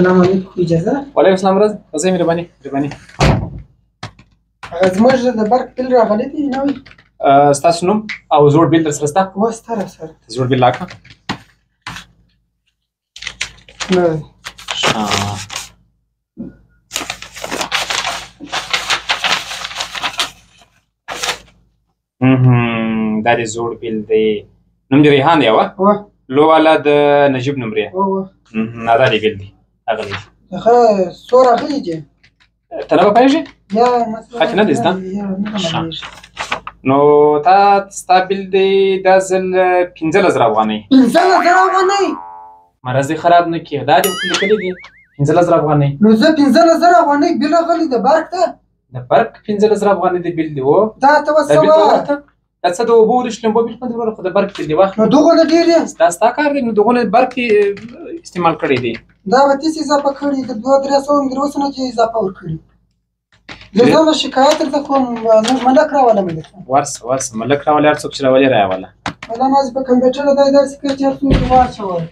السلام علیکم اجازه وعلیکم السلام ورځ راځئ مهرباني زموږ د برق بل راغلی دی نوی ستاسو نوم او زوړ بیل در سره شته و سته راسره زوړ بیل راکړه نوی دا دې زوړ بیل دی نوم دې ریحان دی اوه لو والا د نجیب نمرې دا دې بیل دی هغه دی هغه څو راغلی دی ته نه به پوهېږې یا مثلا خاطر نه دی زده نو تا ستا بیل دی دا ځل 15,000 افغانۍ 15,000 افغانۍ مرض دې خراب نه کړي دا دې ورته لیکلي دي 15,000 افغانۍ نو زه 15,000 افغانۍ بیل راغلی د برق ته د برق 15,000 افغانۍ د بیل دی و دا ته دا بیل ته ورته دا څه د اوبو د شلمبو بیل باندې وروره خو د برق بیل دی واخله نو دغونه ډېر یې دا ستا کار دی نو دغونه برق استعمال کړی دی دا به تاسې اضافه کړي د 200-300 مې تر اوسه نه چې اضافه ورکړي زه ځان شکایت درته کوم زموږ ملک راوله مې درته ورسه ملک راولې هر څوک چې راولې رایوله دا مازې په کمپیوټر دا داسې کړي چې هر څوک یې واچول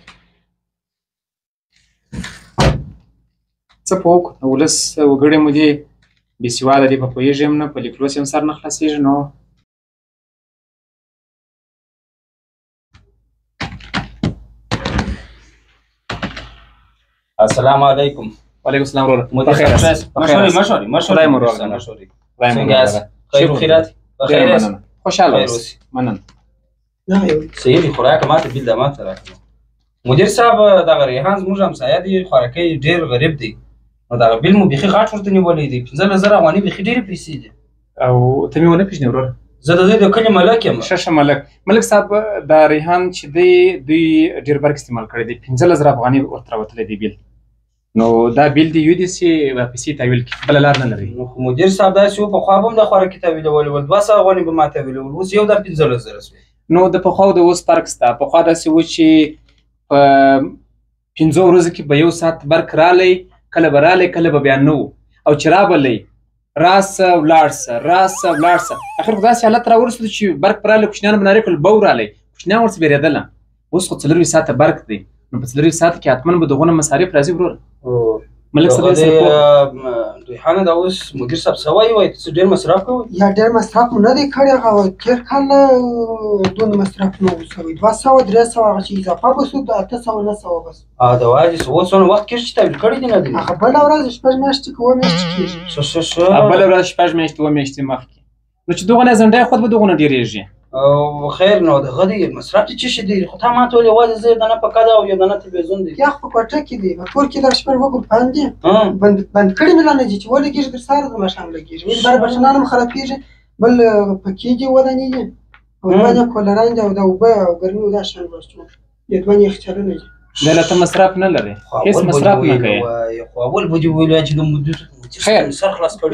څه په وکړو د ولس وګړي مو دي بې سواده دي په پوهېږي هم نه په لیکلوس یې هم سر نه خلاصېږي نو السلام علیکم وعلیکم السلام وروره مشورې خدای مو روغ مشورې څنګه یاست خیر و خیرات بخیر یاست خوشحاله اوسئ مننه صحیح دي خوراک ماته بیل د ماته راکړه مدیر صاحب دغه ریحان زموږ همسایه دی خوراکۍ ډېر غریب دی نو دغه بیل مو بیخي غټ ورته نیولی دی 15,000 افغانۍ بیخي ډېرې پیسې دي او ته مې ونه پېژنې وروره زه د دوی د کلي ملک یم ښه ملک صاحب دا ریحان چې دی دوی ډېر برق استعمال کړی دی 15,000 افغانۍ ورته راوتلی دی بیل نو دا بیل دی یو دي چې پیسې تحویل کړي بله لار نه لري مدیر صاحب داسې و پخوا به هم د خوراکي تحویلولي ول 200 افغانۍ به ما تحویلول اوس یو دا 15,000 شوې نو د پخوا او د اوس فرق شته پخوا داسې و چې په 5 ورځو کې به یو ساعت برق رالی کله به رالی کله به بیا نه و او چې رابلی راسه ولاړ شه اخر خو داسې حالت راورسېدو چې برق به رالی کوچنیانو به نارې کړل به ورالی کوچنیان ورڅخه بېرېدله اوس خو 4 ساعته برق دی نو په 4 ساعته کې حتما به دغونه مصارف راځي وروره ملک صاحب ریحانه دا اوس مدیر صاحب څه وایي وایي څه ډېر مصرف کوئ یا ډېر مصرف مو نه دی کړی هغه تېر کال دونه مصرف نه و شوی 200-300 هغه چې اضافه به شو 800-900 بس دا وایي چې اوس څونه وخت کېږي چې تحویل کړي دي نه دي هغه بله ورځ 6 میاشتې که 7 میاشتې کېږي بله ورځ 6 میاشتې 7 میاشتې مخکې نو چې دغونه ځنډی خود به دغونه ډېرېږي او خیر نو دغه دی مصرف دې څه شي دی خو تا ماته ویل یوازې زه یو دانه پکه ده او یو دانه تلویزیون دی یخ په کوټه کې دی په کور کې دا شپږ ګروپان دي بند کړي مې لا نه دي چې ولګېږي تر سهاره تر ماښام لګېږي ولې بار برېښنا هم خرابېږي بل پکې دي ودانې دي او دوه دي کولران دي او د اوبه او ګرمي او دا شیان بشتون یو دوه یخچالونه دي دا له ته مصرف نه لري هېڅ مصرف نه کوي خو اول به دې ویل چې د مدیر خیر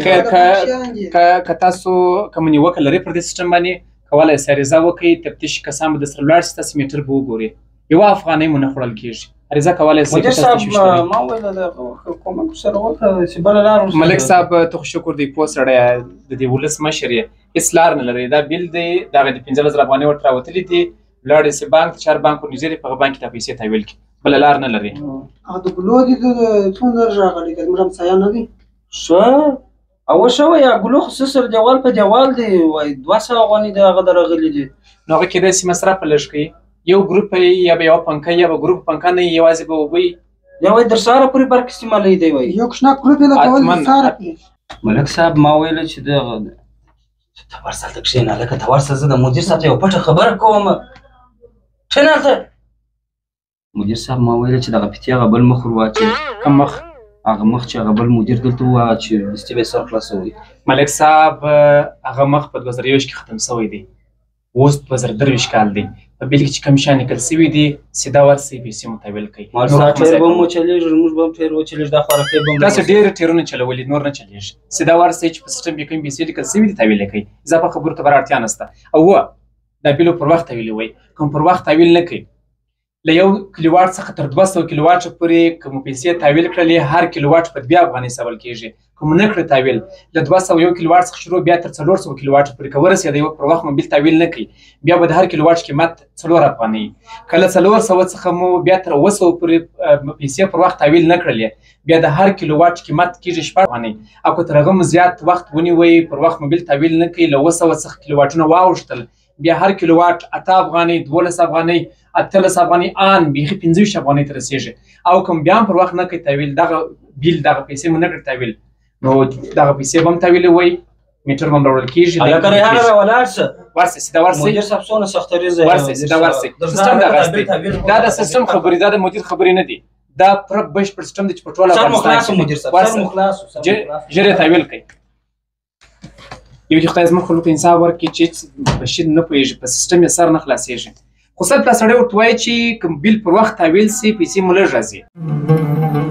خیر که تاسو کوم نیوکه لرئ پر دې سیسټم باندې کولای سئ عریضه وکړئ تفتیش کسان به درسره ولاړ شي تاسې میټر به وګورئ 1 افغانۍ مو نه خوړل کېږي عریضه کولای سئ مدیر صاحب ما ویل د کومک سره وکړه چې بله لار ملک صاحب ته خو شکر دی پوه سړی د دې ولس مشر یې هېڅ لار نه لرئ دا بیل دی دغه د 15,000 افغانۍ ورته راوتلي دي ولاړې سئ بانک 4 بانک ورنږدې دی په هغه بانک کې دا پیسې تحویل کړي بله لار نه لري هغه د ګلو دي د څومره راغلی دی زموږ همسایه نه دي ښه او شوی یا ګلو خو سره دیوال په دیوال دی وایي 200 افغانۍ د هغه د راغلي دي نو هغه کېدای شي مصرف په لږ کوي یو ګروپ یا به یوه پنکه یا به ګروپ پنکه نه یوازې به اوبه یا وایي در سهاره پورې برق استعمالوي دی وایي یو کوچنی ګروپ یې لګول تر سهاره پورې ملک صاحب ما ویله چې دغه ته ورسه هلته کښېنه هلکه ته ورسه زه د مدیر صاحب ته یوه پټه خبره کوم کښېنه هلته مدیر صاحب ما ویله چې دغه پتې هغه بل مخ ور واچوي کوم مخ هغه مخ چې هغه بل مدیر دلته و هغه چې دستي به یې سر خلاصوي ملک صاحب هغه مخ په 2021 کې ختم شوی دی اوس 2023 کال دی په بیل کې چې کوم شیان لیکل شوي دي سیده ورسئ پیسې مو تحویل کوئ ټیر به مو چلېږي زموږ به هم ټیر وچلېږي دا خوراکۍ به تاسو ډېر ټیرونه چلولي نور نه چلېږي سیده ورسئ چې په سیسټم کې کوم پیسې لیکل شوي دي تحویل یې کوئ اضافه خبرو ته بر اړتیا نشته او دا بیل پر وخت تحویل وای کوم پر وخت تحویل نه کوي له 1 کیلوواټ څخه تر 200 کیلوواټ پورې کوم پیسې تحویل کړلې هر کیلوواټ په 2 افغانۍ حساب کېږي کوم نه کړی تحویل له 201 کیلو واټ څخه شروع بیا تر 400 کیلو واټ پورې که ورسېدی پر وخت مو بیل تحویل نه کوي بیا به د هر کیلو واټ قیمت 4 افغانۍ کله 400 څخه مو بیا تر 900 پورې پیسې پر وخت تحویل نه کړلې بیا د هر کیلو واټ قیمت کېږي 6 افغانۍ او که تر هغه مو زیات وخت ونیوئ پر وخت مو بیل تحویل نه کوي له 900 څخه کیلو واټونه واوښتل بیا هر کیلو واټ 8 افغانۍ 12 افغانۍ 18 افغانۍ ان بیخي 25 افغانۍ ته رسېږي او کوم بیا هم پر وخت نه کوي تحویل دغه بیل دغه پیسې مو نه کړي تحویل نو دغه پیسې به هم تحویلوئ میټر به هم راوړل کېږي هلکه ریحانه راولاړ شه ورسئ سیده ورسئ مدیر صاحب څونه سختریزه ورسئ سیده ورسئ سیستم دغسې دی دا د سیستم خبرې دا د مدیر خبرې نه دي دا پوره بشپړ سیستم دی چې په ټول افغانستان کې ژر یې تحویل کوي یو چې خدای زموږ خلکو ته انصاف ورکړي چې بشیر نه پوهېږي په سیستم یې سر نه خلاصېږي خو سل پلا سړی ورته وایي چې کوم بیل پر وخت تحویل سي پیسې مو لږ راځي